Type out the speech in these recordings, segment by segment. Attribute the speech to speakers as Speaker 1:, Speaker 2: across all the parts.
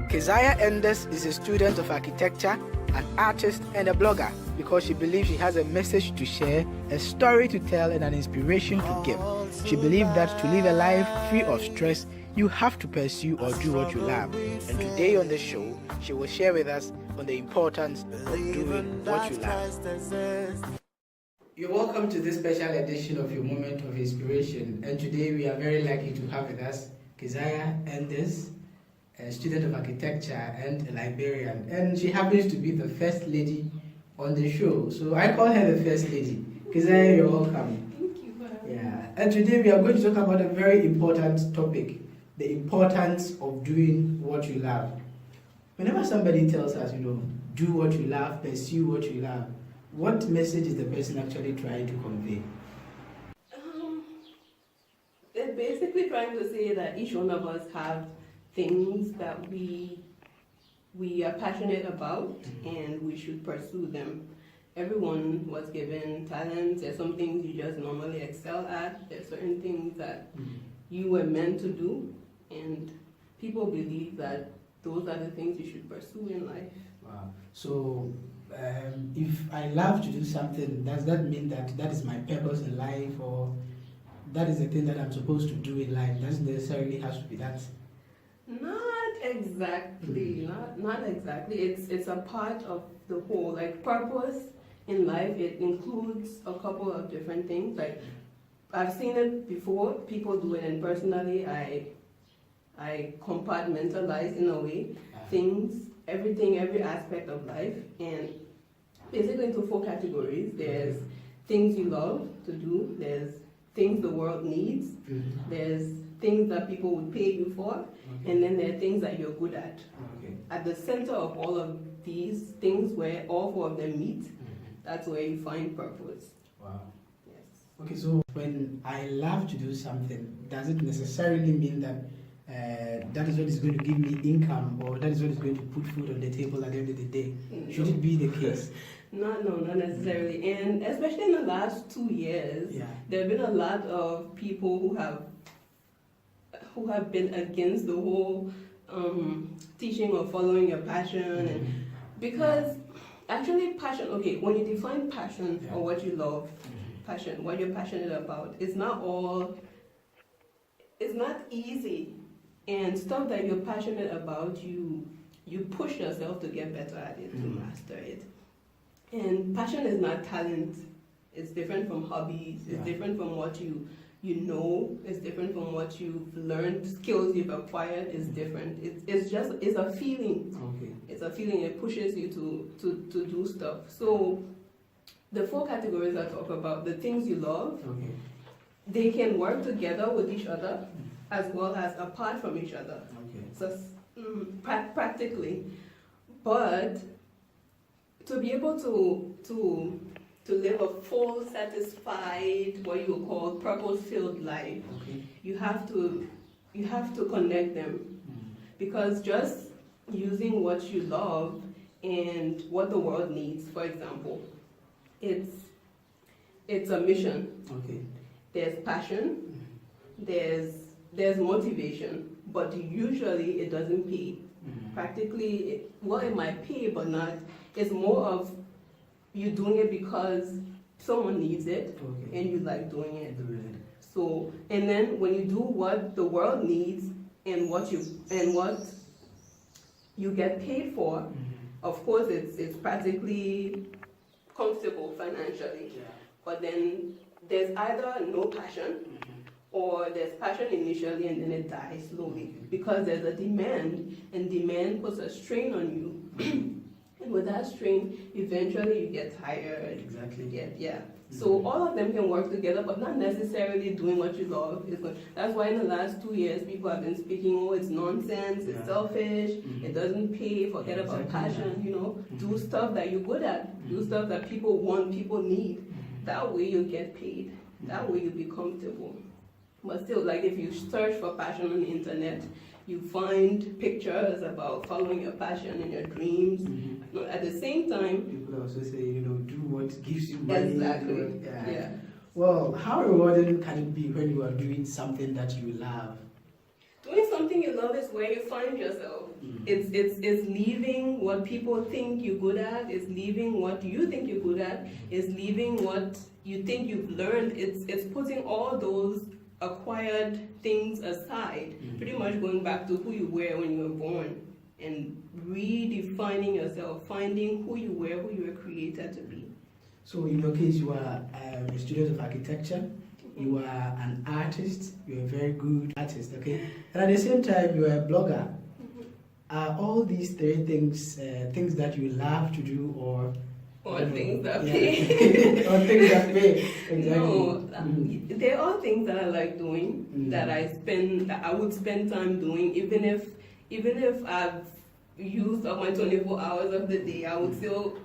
Speaker 1: Kesiah Enders is a student of architecture, an artist, and a blogger because she believes she has a message to share, a story to tell, and an inspiration to give. She believes that to live a life free of stress, you have to pursue or do what you love. And today on the show, she will share with us on the importance of doing what you love. You're welcome to this special edition of your Moment of Inspiration. And today we are very lucky to have with us Kesiah Enders, a student of architecture and a librarian, and she happens to be the first lady on the show, so I call her the first lady. Keziah, you're welcome.
Speaker 2: Thank you for having me.
Speaker 1: Yeah, and today we are going to talk about a very important topic, the importance of doing what you love. Whenever somebody tells us, do what you love, pursue what you love, what message is the person actually trying to convey?
Speaker 2: They're basically trying to say that each one of us have things that we are passionate about, and we should pursue them. Everyone was given talents. There's some things you just normally excel at. There's certain things that you were meant to do, and people believe that those are the things you should pursue in life.
Speaker 1: Wow. So if I love to do something, does that mean that that is my purpose in life, or that is the thing that I'm supposed to do in life? Doesn't necessarily have to be that.
Speaker 2: Not exactly. Not exactly. It's a part of the whole. Like, purpose in life, it includes a couple of different things. Like, I've seen it before. People do it, and personally, I compartmentalize in a way things, everything, every aspect of life, and basically into 4 categories. There's things you love to do. There's things the world needs. There's things that people would pay you for, and then there are things that you're good at. At the center of all of these things, where all 4 of them meet, that's where you find purpose.
Speaker 1: Wow.
Speaker 2: Yes.
Speaker 1: Okay, so when I love to do something, does it necessarily mean that that is what is going to give me income, or that is what is going to put food on the table at the end of the day? No. Should it be the case?
Speaker 2: No, not necessarily. And especially in the last 2 years, there have been a lot of people who have been against the whole teaching of following your passion, and because actually passion, when you define passion or what you love, passion, what you're passionate about, it's not easy, and stuff that you're passionate about, you push yourself to get better at it, to master it. And passion is not talent. It's different from hobbies. It's different from what you know. It's different from what you've learned. Skills you've acquired is different. It's a feeling. It's a feeling. It pushes you to do stuff. So the 4 categories I talk about, the things you love, they can work together with each other as well as apart from each other. So practically, but to be able to live a full, satisfied, what you would call purpose-filled life, you have to connect them, because just using what you love and what the world needs, for example, it's a mission. There's passion, there's motivation, but usually it doesn't pay. Practically, it might pay, but not. It's more of you doing it because someone needs it, and you like doing it. So, and then when you do what the world needs and what you get paid for, of course it's practically comfortable financially. But then there's either no passion, or there's passion initially and then it dies slowly, because there's a demand, and demand puts a strain on you. And with that strain, eventually you get tired. So all of them can work together, but not necessarily doing what you love is good. That's why in the last 2 years, people have been speaking, it's nonsense, it's selfish, it doesn't pay, forget about passion, do stuff that you're good at, do stuff that people want, people need. That way you get paid. That way you be comfortable. But still, like, if you search for passion on the internet, you find pictures about following your passion and your dreams. At the same time,
Speaker 1: people also say, do what gives you money.
Speaker 2: Exactly.
Speaker 1: Well, how rewarding can it be when you are doing something that you love?
Speaker 2: Doing something you love is where you find yourself. It's leaving what people think you're good at. It's leaving what you think you're good at. It's leaving what you think you've learned. It's putting all those acquired things aside. Pretty much going back to who you were when you were born and redefining yourself, finding who you were, who you were created to be.
Speaker 1: So in your case, you are a student of architecture. You are an artist. You're a very good artist. Okay, and at the same time, you are a blogger. Are all these three things things that you love to do, or
Speaker 2: things that pay?
Speaker 1: or things that pay? Exactly.
Speaker 2: No, they're all things that I like doing. That I would spend time doing, even if I've used up my 24 hours of the day, I would still,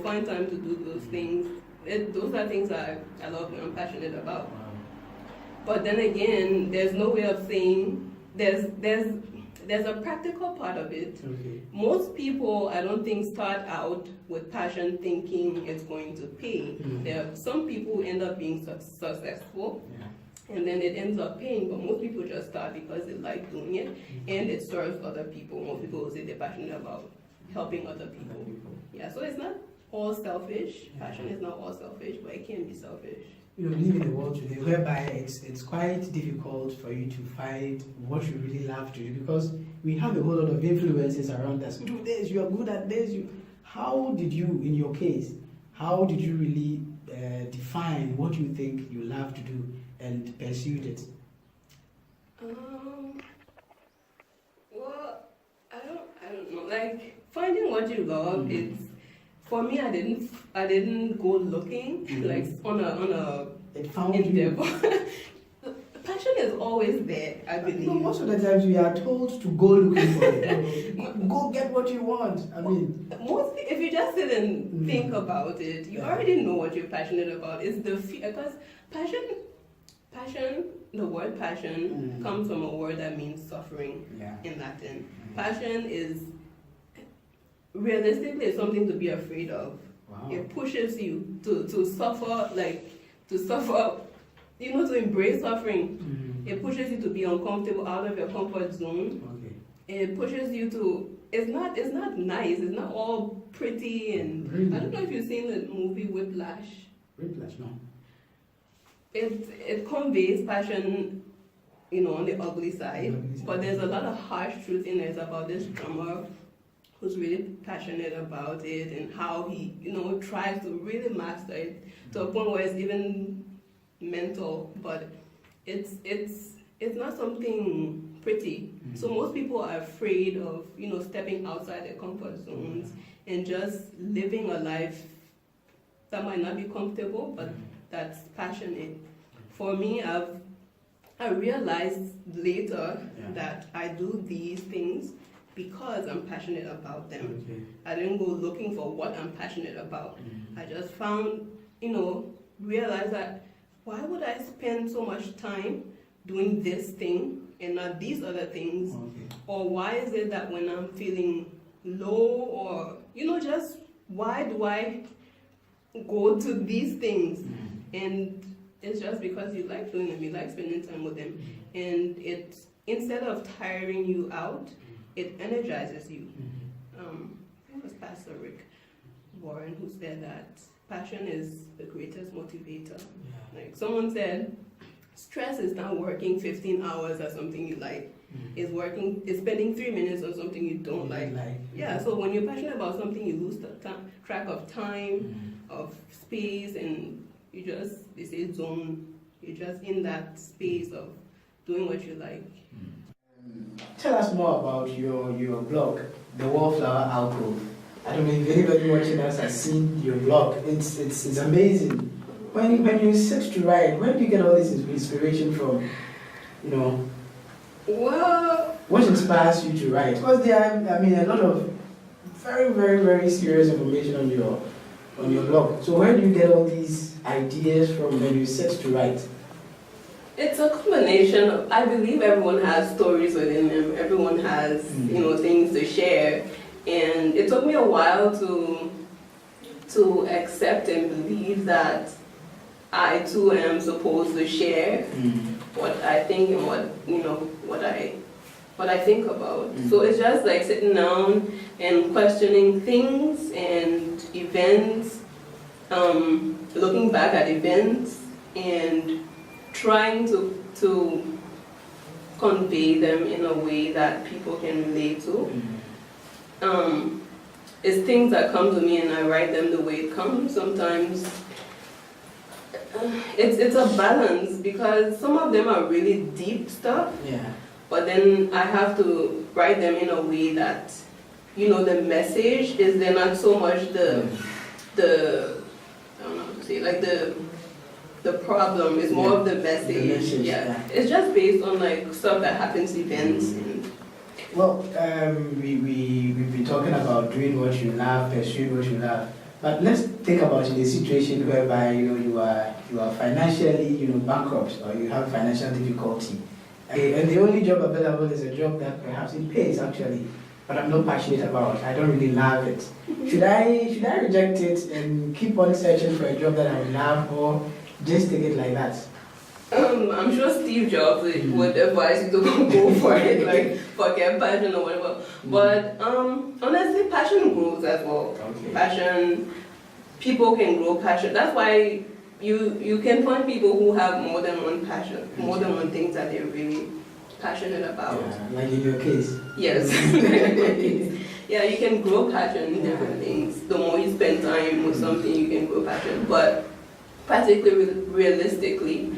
Speaker 2: find time to do those things. Those are things I love and I'm passionate about. But then again, there's no way of saying there's a practical part of it.
Speaker 1: Okay.
Speaker 2: Most people, I don't think, start out with passion thinking it's going to pay. There are some people who end up being successful, and then it ends up paying, but most people just start because they like doing it, and it serves other people. Most people will say they're passionate about helping other people. Yeah, so it's not all selfish. Passion is not all selfish, but it can be selfish.
Speaker 1: We live in a world today whereby it's quite difficult for you to find what you really love to do, because we have a whole lot of influences around us. Do this, you are good at this. How did you, in your case, how did you really define what you think you love to do and pursued it?
Speaker 2: Well, I don't know. Like, finding what you love, it's, for me, I didn't go looking like on a
Speaker 1: it found
Speaker 2: endeavor.
Speaker 1: you.
Speaker 2: Passion is always there, I believe.
Speaker 1: No, most of the times we are told to go looking for it. Go get what you want. I mean,
Speaker 2: mostly if you just sit and think about it, you already know what you're passionate about. It's the because passion. The word passion comes from a word that means suffering in Latin. Passion is realistically it's something to be afraid of. Wow. It pushes you to suffer, to embrace suffering. It pushes you to be uncomfortable, out of your comfort zone. Okay. It pushes you to, it's not nice, it's not all pretty, and really? I don't know if you've seen the movie Whiplash.
Speaker 1: Whiplash, no.
Speaker 2: It conveys passion, on the ugly side, but there's a lot of harsh truth in it. It's about this drummer who's really passionate about it and how he, tries to really master it to a point where it's even mental, but it's not something pretty. So most people are afraid of, stepping outside their comfort zones and just living a life that might not be comfortable, but that's passionate. For me, I realized later that I do these things because I'm passionate about them. Okay. I didn't go looking for what I'm passionate about. I just found, realized that why would I spend so much time doing this thing and not these other things? Okay. Or why is it that when I'm feeling low or, just why do I go to these things? And it's just because you like doing them, you like spending time with them. And it's, instead of tiring you out, it energizes you. It was Pastor Rick Warren who said that passion is the greatest motivator. Like someone said, stress is not working 15 hours at something you like. It's spending 3 minutes on something you don't like. Yeah, so when you're passionate about something, you lose track of time, of space, and they say zone. You're just in that space of doing what you like.
Speaker 1: Tell us more about your blog, the WALLFLOWER ALCOVE. I don't know if anybody watching us has seen your blog. It's amazing. When you sit to write, where do you get all this inspiration from?
Speaker 2: Well,
Speaker 1: what inspires you to write? Because there are, a lot of very, very, very serious information on your blog. So where do you get all these ideas from when you sit to write?
Speaker 2: It's a combination of, I believe everyone has stories within them. Everyone has, things to share. And it took me a while to accept and believe that I too am supposed to share what I think and what I what I think about. So it's just like sitting down and questioning things and events, looking back at events and trying to convey them in a way that people can relate to. It's things that come to me and I write them the way it comes. Sometimes it's a balance because some of them are really deep stuff, but then I have to write them in a way that, you know, the message is they're not so much the I don't know how to say, like the problem is more of the message. It's just based on like stuff that happens, events. And
Speaker 1: well, we've been talking about doing what you love, pursuing what you love. But let's think about a situation whereby you are financially bankrupt, or you have financial difficulty, and the only job available is a job that perhaps it pays actually, but I'm not passionate about. I don't really love it. Should I reject it and keep on searching for a job that I love, or just take it like that?
Speaker 2: I'm sure Steve Jobs would advise you to go for it, like forget passion or whatever. But honestly, passion grows as well. Passion, people can grow passion. That's why you can find people who have more than one passion, more than one thing that they're really passionate about.
Speaker 1: Like in your case.
Speaker 2: Yes. Yeah, you can grow passion in different things. The more you spend time with something, you can grow passion. But practically, realistically,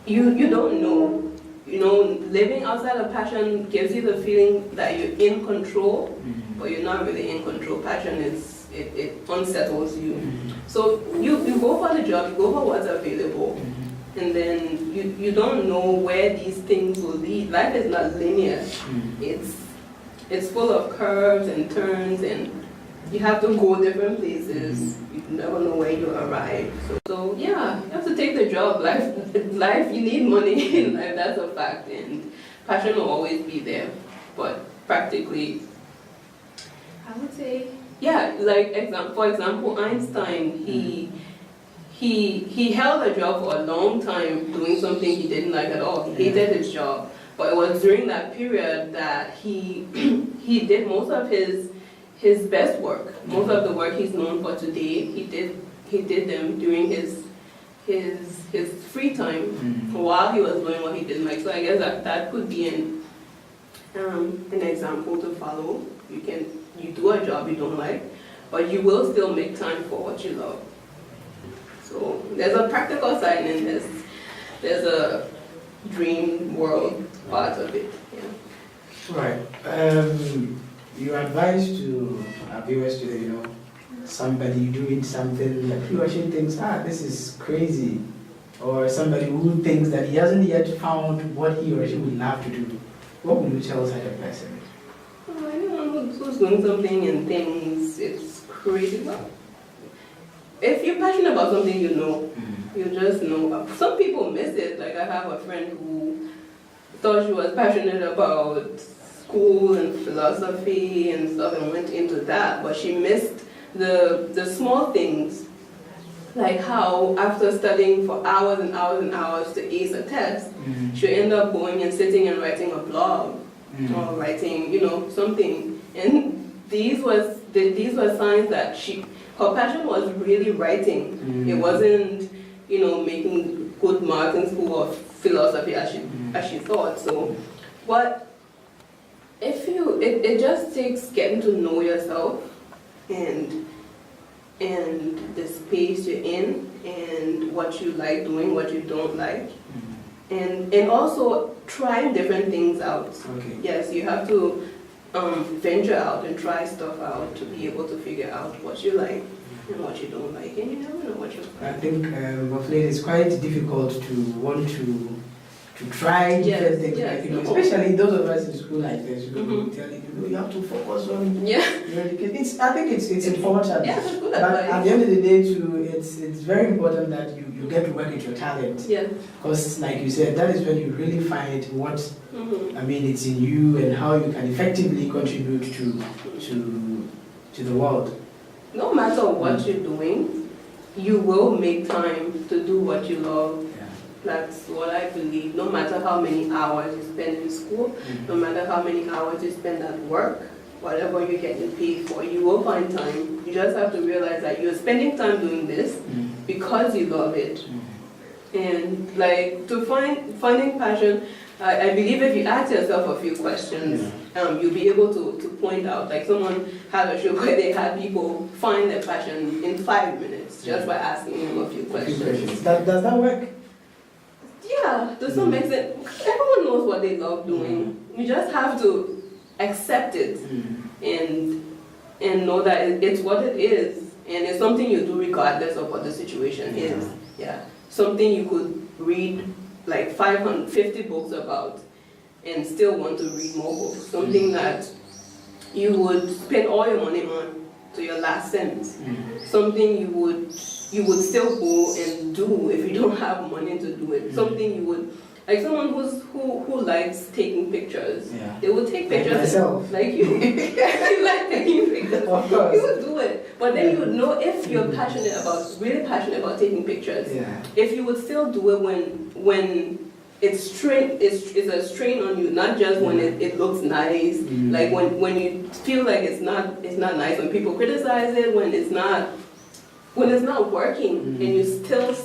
Speaker 2: you don't know. Living outside of passion gives you the feeling that you're in control, but you're not really in control. Passion it unsettles you. So you go for the job, you go for what's available, and then you don't know where these things will lead. Life is not linear. It's full of curves and turns, and you have to go different places. You never know where you'll arrive. So yeah, you have to take the job. Life, you need money in life, that's a fact. And passion will always be there. But practically, I would say, yeah, like for example, Einstein, he held a job for a long time doing something he didn't like at all. He hated his job. But it was during that period that he did most of his best work. Most of the work he's known for today, he did them during his free time while he was doing what he didn't like. So I guess that could be an example to follow. You do a job you don't like, but you will still make time for what you love. So there's a practical side and there's a dream world part of it.
Speaker 1: Right. Your advice to our viewers today, somebody doing something that he or she thinks, this is crazy, or somebody who thinks that he hasn't yet found what he or she would love to do, what would you tell such a person?
Speaker 2: Anyone who's doing something and thinks it's crazy, well, if you're passionate about something, you just know. Some people miss it. Like I have a friend who thought she was passionate about school and philosophy and stuff and went into that, but she missed the small things, like how after studying for hours and hours and hours to ace a test, she'll end up going and sitting and writing a blog or writing, something. And these were signs that her passion was really writing. It wasn't, making good marks in school or philosophy as she thought. So, but it just takes getting to know yourself and the space you're in and what you like doing, what you don't like, and also trying different things out. Yes, you have to venture out and try stuff out to be able to figure out what you like and what you don't like, and you never know what you like.
Speaker 1: I think it's quite difficult to want to try different things, especially those of us in school like this, telling you have to focus on your education. I think it's important.
Speaker 2: Yeah, that's good
Speaker 1: but
Speaker 2: advice.
Speaker 1: At the end of the day, too, it's very important that you get to work with your talent.
Speaker 2: Yeah.
Speaker 1: Because, like you said, that is when you really find what it's in you and how you can effectively contribute to the world.
Speaker 2: No matter what you're doing, you will make time to do what you love. That's what I believe. No matter how many hours you spend in school, no matter how many hours you spend at work, whatever you're getting paid for, you will find time. You just have to realize that you're spending time doing this because you love it. And like finding passion, I believe if you ask yourself a few questions, you'll be able to point out. Like someone had a show where they had people find their passion in 5 minutes just by asking them a few questions.
Speaker 1: Does that work?
Speaker 2: Yeah, to some extent. Everyone knows what they love doing. You just have to accept it and know that it's what it is, and it's something you do regardless of what the situation is. Yeah, something you could read like 550 books about and still want to read more books. Something that you would spend all your money on to your last cent. Something you would still go and do if you don't have money to do it. Something you would, like someone who likes taking pictures. They would take pictures.
Speaker 1: Myself.
Speaker 2: Like you. You like taking pictures.
Speaker 1: Of course.
Speaker 2: You would do it. But then you would know if you're really passionate about taking pictures. If you would still do it when it's a strain on you, not just when it looks nice. Like when you feel like it's not nice, when people criticize it, when it's not working, and you're still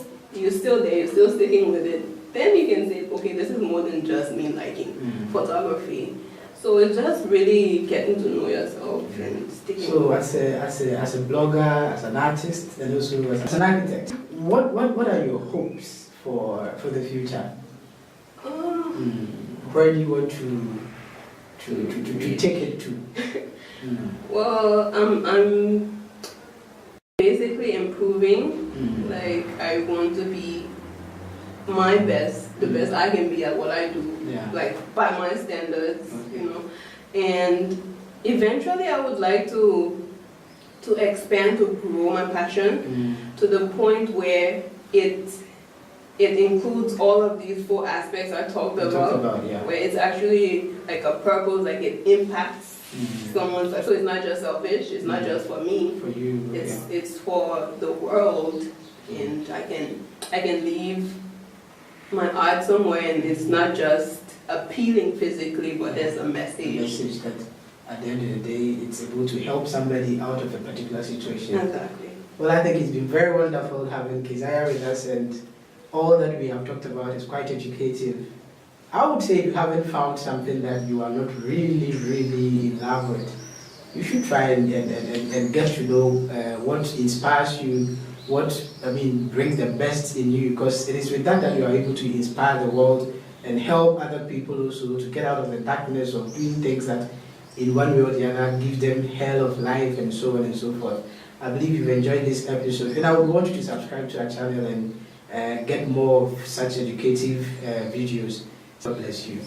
Speaker 2: there, you're still sticking with it, then you can say, okay, this is more than just me liking photography. So it's just really getting to know yourself and sticking.
Speaker 1: So as a blogger, as an artist, and also as an architect, what are your hopes for the future? Where do you want to take it to?
Speaker 2: Well, I'm basically improving. Like I want to be my best, the best I can be at what I do. Like by my standards, you know. And eventually, I would like to expand, to grow my passion to the point where it includes all of these 4 aspects I talked about, where it's actually like a purpose, like it impacts someone's life. So it's not just selfish, it's not just for me,
Speaker 1: for you,
Speaker 2: it's for the world, and I can leave my art somewhere, and it's not just appealing physically, but there's a message.
Speaker 1: A message that at the end of the day, it's able to help somebody out of a particular situation.
Speaker 2: Exactly.
Speaker 1: Well, I think it's been very wonderful having Keziah with us, and all that we have talked about is quite educative. I would say if you haven't found something that you are not really in love with, you should try and get to know what inspires you, what brings the best in you, because it is with that you are able to inspire the world and help other people also to get out of the darkness of doing things that in one way or the other give them hell of life and so on and so forth. I believe you've enjoyed this episode, and I would want you to subscribe to our channel and get more of such educative videos. God bless you.